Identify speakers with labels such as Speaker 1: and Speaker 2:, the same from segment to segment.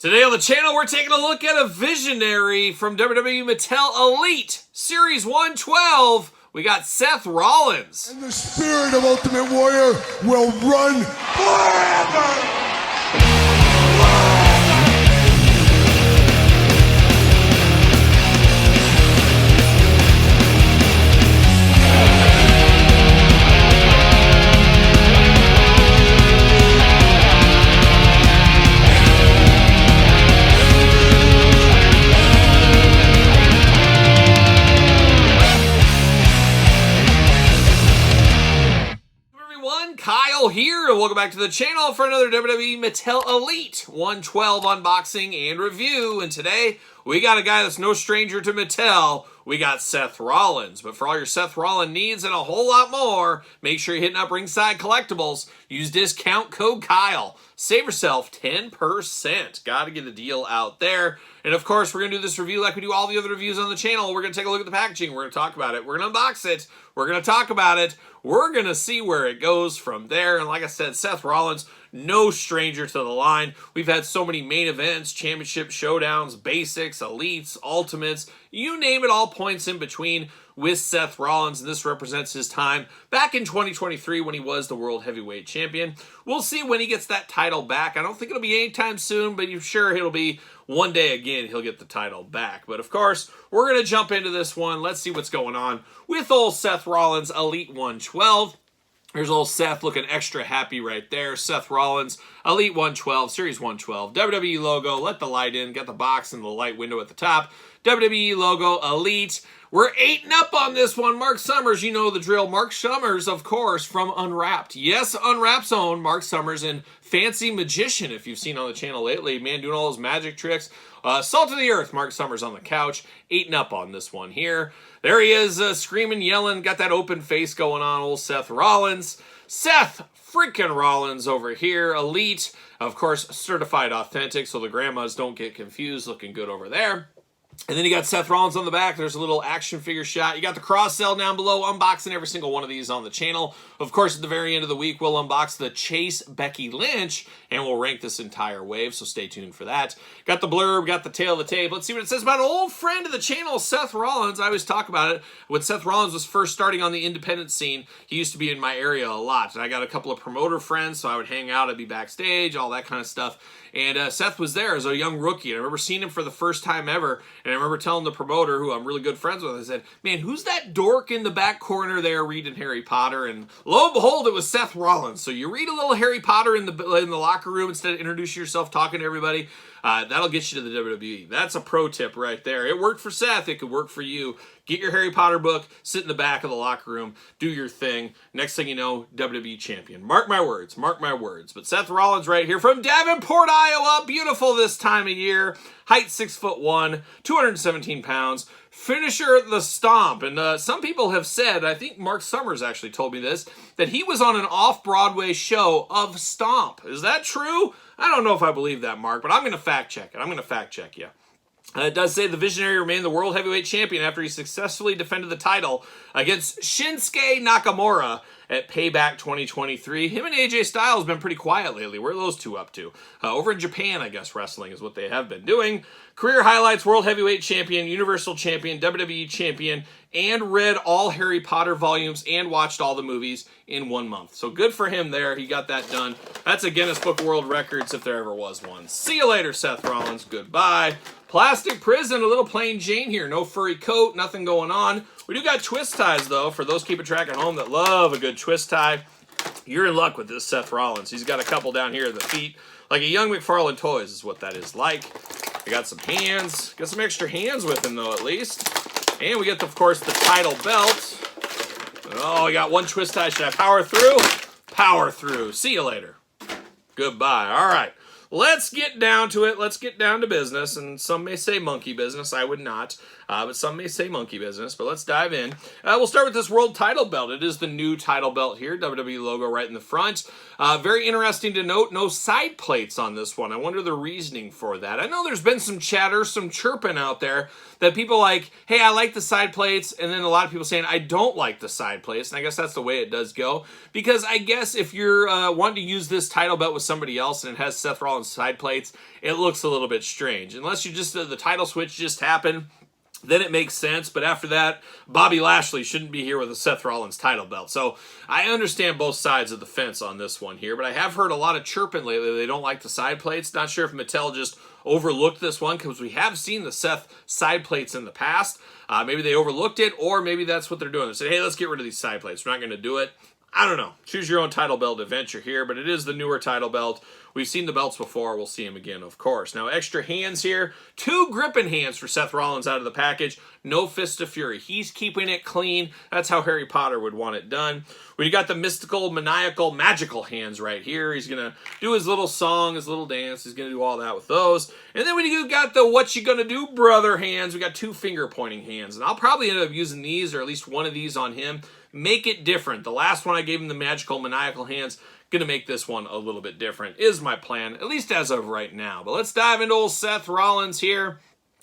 Speaker 1: Today on the channel, we're taking a look at a visionary from WWE Mattel Elite Series 112. We got Seth Rollins.
Speaker 2: And the spirit of Ultimate Warrior will run forever!
Speaker 1: Kyle here, and welcome back to the channel for another WWE Mattel Elite 112 unboxing and review. And today, we got a guy that's no stranger to Mattel. We got Seth Rollins. But for all your Seth Rollins needs and a whole lot more, make sure you're hitting up Ringside Collectibles. Use discount code Kyle. Save yourself 10%. Gotta get a deal out there. And of course, we're going to do this review like we do all the other reviews on the channel. We're going to take a look at the packaging. We're going to talk about it. We're going to unbox it. We're going to talk about it. We're going to see where it goes from there. And like I said, Seth Rollins, no stranger to the line. We've had so many main events, championship showdowns, basics, elites, ultimates, you name it, all points in between with Seth Rollins. And this represents his time back in 2023 when he was the World Heavyweight Champion. We'll see when he gets that title back. I don't think it'll be anytime soon, but you're sure it'll be one day again he'll get the title back. But of course, we're going to jump into this one. Let's see what's going on with old Seth Rollins Elite 112. There's old Seth looking extra happy right there. Seth Rollins, Elite 112, Series 112. WWE logo, let the light in. Got the box and the light window at the top. WWE logo, Elite. We're 8-0 on this one. Mark Summers, you know the drill. Mark Summers, of course, from Unwrapped. Yes, Unwrapped's own Mark Summers and Fancy Magician, if you've seen on the channel lately. Man, doing all those magic tricks. Salt of the Earth, Mark Summers on the couch. 8-0 on this one here. There he is, screaming, yelling. Got that open face going on, old Seth Rollins. Seth freaking Rollins over here. Elite, of course, certified authentic, so the grandmas don't get confused. Looking good over there. And then you got Seth Rollins on the back. There's a little action figure shot. You got the cross sell down below. Unboxing every single one of these on the channel. Of course, at the very end of the week, we'll unbox the Chase Becky Lynch, and we'll rank this entire wave, so stay tuned for that. Got the blurb, got the tail of the tape. Let's see what it says about an old friend of the channel, Seth Rollins. I always talk about it. When Seth Rollins was first starting on the independent scene, he used to be in my area a lot. And I got a couple of promoter friends, so I would hang out, I'd be backstage, all that kind of stuff. And Seth was there as a young rookie. And I remember seeing him for the first time ever. And I remember telling the promoter, who I'm really good friends with, I said, man, who's that dork in the back corner there reading Harry Potter? And lo and behold, it was Seth Rollins. So you read a little Harry Potter in the locker room instead of introducing yourself, talking to everybody. That'll get you to the WWE. That's a pro tip right there. It worked for Seth. It could work for you. Get your Harry Potter book, sit in the back of the locker room, do your thing. Next thing you know, WWE champion. Mark my words. Mark my words. But Seth Rollins right here from Davenport, Iowa. Beautiful this time of year. Height 6'1", 217 pounds. Finisher the Stomp. And some people have said, I think Mark Summers actually told me this, that he was on an off-Broadway show of Stomp. Is that true? I don't know if I believe that, Mark, but I'm going to fact check it. I'm going to fact check you. It does say the Visionary remained the World Heavyweight Champion after he successfully defended the title against Shinsuke Nakamura at Payback 2023. Him and AJ Styles have been pretty quiet lately. Where are those two up to? Over in Japan, I guess, wrestling is what they have been doing. Career highlights, World Heavyweight Champion, Universal Champion, WWE Champion, and read all Harry Potter volumes and watched all the movies in 1 month. So good for him there. He got that done. That's a Guinness Book of World Records if there ever was one. See you later, Seth Rollins. Goodbye. Plastic Prison, a little plain Jane here. No furry coat, nothing going on. We do got twist ties, though, for those keeping track at home that love a good twist tie. You're in luck with this Seth Rollins. He's got a couple down here at the feet. Like a young McFarlane Toys is what that is like. We got some hands. Got some extra hands with him, though, at least. And we get, of course, the title belt. Oh, we got one twist tie. Should I power through? Power through. See you later. Goodbye. All right. Let's get down to it. Let's get down to business. And some may say monkey business. I would not. But some may say monkey business. But let's dive in. We'll start with this world title belt. It is the new title belt here. WWE logo right in the front. Very interesting to note. No side plates on this one. I wonder the reasoning for that. I know there's been some chatter, some chirping out there that people like, hey, I like the side plates. And then a lot of people saying, I don't like the side plates. And I guess that's the way it does go. Because I guess if you're wanting to use this title belt with somebody else and it has Seth Rollins Rollins side plates, it looks a little bit strange. Unless you just, the title switch just happened, then it makes sense. But after that, Bobby Lashley shouldn't be here with a Seth Rollins title belt. So I understand both sides of the fence on this one here, but I have heard a lot of chirping lately. They don't like the side plates. Not sure if Mattel just overlooked this one, because we have seen the Seth side plates in the past. Maybe they overlooked it, or maybe that's what they're doing. They said, hey, let's get rid of these side plates. We're not going to do it. I don't know. Choose your own title belt adventure here, but it is the newer title belt. We've seen the belts before. We'll see them again, of course. Now, extra hands here. 2 gripping hands for Seth Rollins out of the package. No Fist of Fury. He's keeping it clean. That's how Harry Potter would want it done. We got the mystical, maniacal, magical hands right here. He's going to do his little song, his little dance. He's going to do all that with those. And then we got the what you gonna do, brother hands. We got 2 finger pointing hands. And I'll probably end up using these, or at least one of these on him. Make it different. The last one I gave him the magical, maniacal hands. Gonna make this one a little bit different is my plan, at least as of right now. But let's dive into old Seth Rollins here.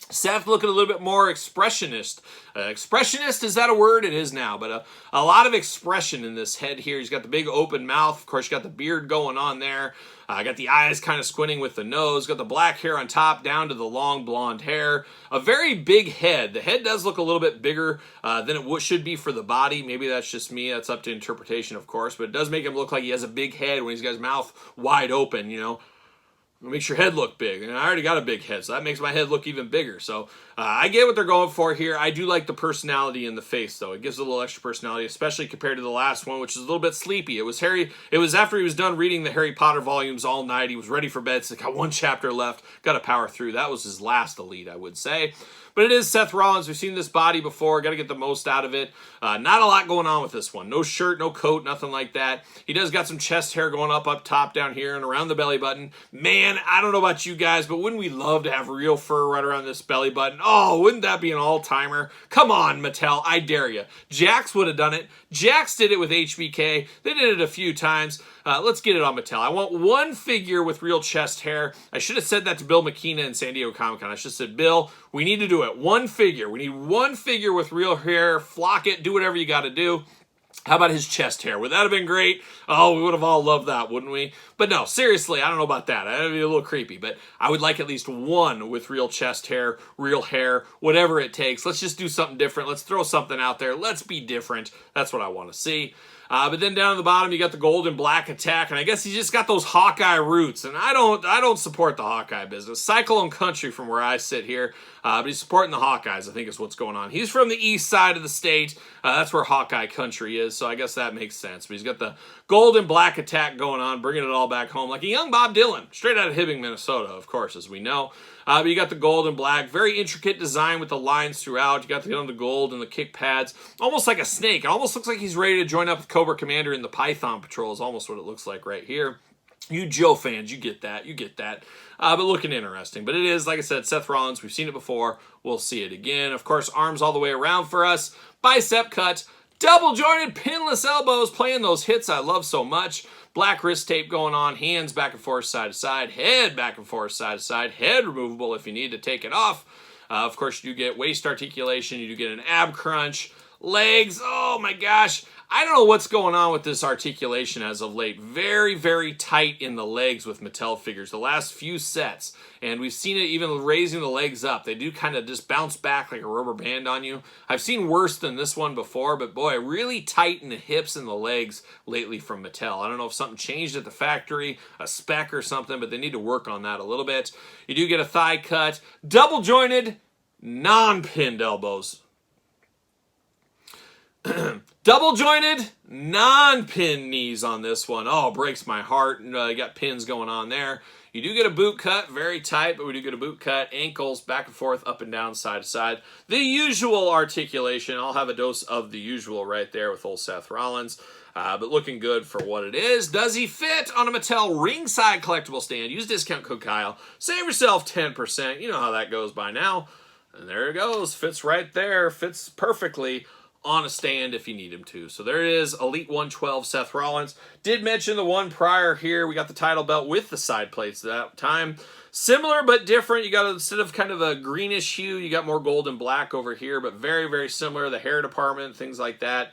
Speaker 1: Seth looking a little bit more expressionist. Expressionist, is that a word? It is now, but a lot of expression in this head here. He's got the big open mouth. Of course, you got the beard going on there. Got the eyes kind of squinting with the nose. Got the black hair on top down to the long blonde hair. A very big head. The head does look a little bit bigger than it should be for the body. Maybe that's just me. That's up to interpretation, of course. But it does make him look like he has a big head when he's got his mouth wide open, you know. It makes your head look big. And I already got a big head, so that makes my head look even bigger. So I get what they're going for here. I do like the personality in the face, though. It gives it a little extra personality, especially compared to the last one, which is a little bit sleepy. It was after he was done reading the Harry Potter volumes all night. He was ready for bed. So got 1 chapter left. Got to power through. That was his last Elite, I would say. But it is Seth Rollins. We've seen this body before. Got to get the most out of it. Not a lot going on with this one. No shirt, no coat, nothing like that. He does got some chest hair going up top, down here, and around the belly button. Man, I don't know about you guys, but wouldn't we love to have real fur right around this belly button? Oh, wouldn't that be an all-timer? Come on, Mattel. I dare you. Jakks would have done it. Jakks did it with HBK. They did it a few times. Let's get it on Mattel. I want 1 figure with real chest hair. I should have said that to Bill McKenna in San Diego Comic-Con. I should have said, Bill, we need to do it. 1 figure. We need 1 figure with real hair. Flock it. Do whatever you got to do. How about his chest hair? Would that have been great? Oh, we would have all loved that, wouldn't we? But no, seriously, I don't know about that. That'd be a little creepy, but I would like at least 1 with real chest hair, real hair, whatever it takes. Let's just do something different. Let's throw something out there. Let's be different. That's what I want to see. But then down at the bottom, you got the gold and black attack, and I guess he's just got those Hawkeye roots, and I don't support the Hawkeye business. Cyclone country from where I sit here, but he's supporting the Hawkeyes, I think is what's going on. He's from the east side of the state. That's where Hawkeye country is, so I guess that makes sense. But he's got the gold and black attack going on, bringing it all back home like a young Bob Dylan, straight out of Hibbing, Minnesota, of course, as we know. But you got the gold and black, very intricate design with the lines throughout. You got the gold and the kick pads, almost like a snake. It almost looks like he's ready to join up with Cobra Commander in the Python Patrol is almost what it looks like right here. You Joe fans, you get that. But looking interesting. But it is, like I said, Seth Rollins. We've seen it before. We'll see it again. Of course, arms all the way around for us. Bicep cut. Double jointed pinless elbows, playing those hits I love so much. Black wrist tape going on, hands back and forth, side to side, head back and forth, side to side, head removable if you need to take it off. Of course, you do get waist articulation, you do get an ab crunch, legs, oh my gosh. I don't know what's going on with this articulation as of late. Very, very tight in the legs with Mattel figures. The last few sets. And we've seen it even raising the legs up. They do kind of just bounce back like a rubber band on you. I've seen worse than this one before, but boy, really tight in the hips and the legs lately from Mattel. I don't know if something changed at the factory, a spec or something, but they need to work on that a little bit. You do get a thigh cut. Double jointed, non-pinned elbows. Double jointed, non-pin knees on this one. Oh, breaks my heart. You got pins going on there. You do get a boot cut, very tight, but we do get a boot cut. Ankles back and forth, up and down, side to side. The usual articulation. I'll have a dose of the usual right there with old Seth Rollins. But looking good for what it is. Does he fit on a Mattel ringside collectible stand? Use discount code Kyle. Save yourself 10%. You know how that goes by now. And there it goes. Fits right there. Fits perfectly on a stand if you need him to. So there it is, Elite 112 Seth Rollins. Did mention the one prior here. We got the title belt with the side plates that time. Similar but different. You got, instead of kind of a greenish hue, you got more gold and black over here, but very, very similar. The hair department, things like that.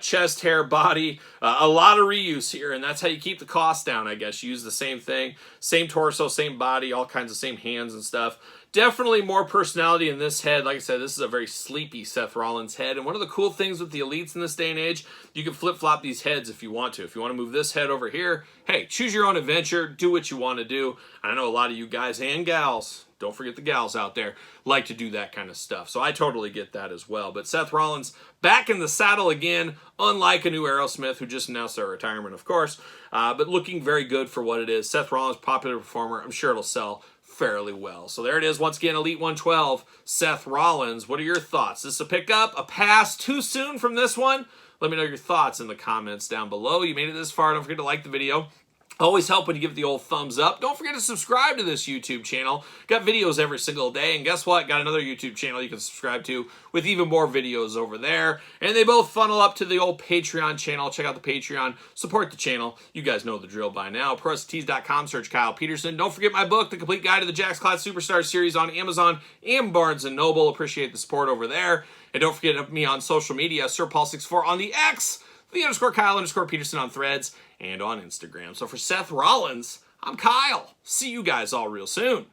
Speaker 1: chest hair, body, a lot of reuse here, and that's how you keep the cost down, I guess. You use the same thing, same torso, same body, all kinds of same hands and stuff. Definitely more personality in this head. Like I said, this is a very sleepy Seth Rollins head. And one of the cool things with the Elites in this day and age, you can flip-flop these heads if you want to. If you want to move this head over here, hey, choose your own adventure. Do what you want to do. I know a lot of you guys and gals, don't forget the gals out there, like to do that kind of stuff. So I totally get that as well. But Seth Rollins back in the saddle again, unlike a new Aerosmith who just announced their retirement, of course. But looking very good for what it is. Seth Rollins, popular performer. I'm sure it'll sell fairly well. So there it is. Once again, Elite 112, Seth Rollins. What are your thoughts? Is this a pickup? A pass? Too soon from this one? Let me know your thoughts in the comments down below. You made it this far. Don't forget to like the video. Always help when you give it the old thumbs up. Don't forget to subscribe to this YouTube channel. Got videos every single day. And guess what? Got another YouTube channel you can subscribe to with even more videos over there. And they both funnel up to the old Patreon channel. Check out the Patreon. Support the channel. You guys know the drill by now. ProWrestlingTees.com. Search Kyle Peterson. Don't forget my book, The Complete Guide to the Jakks Class Superstar Series on Amazon and Barnes & Noble. Appreciate the support over there. And don't forget me on social media, SirPaul64 on the X, _Kyle_Peterson on Threads, and on Instagram. So for Seth Rollins, I'm Kyle. See you guys all real soon.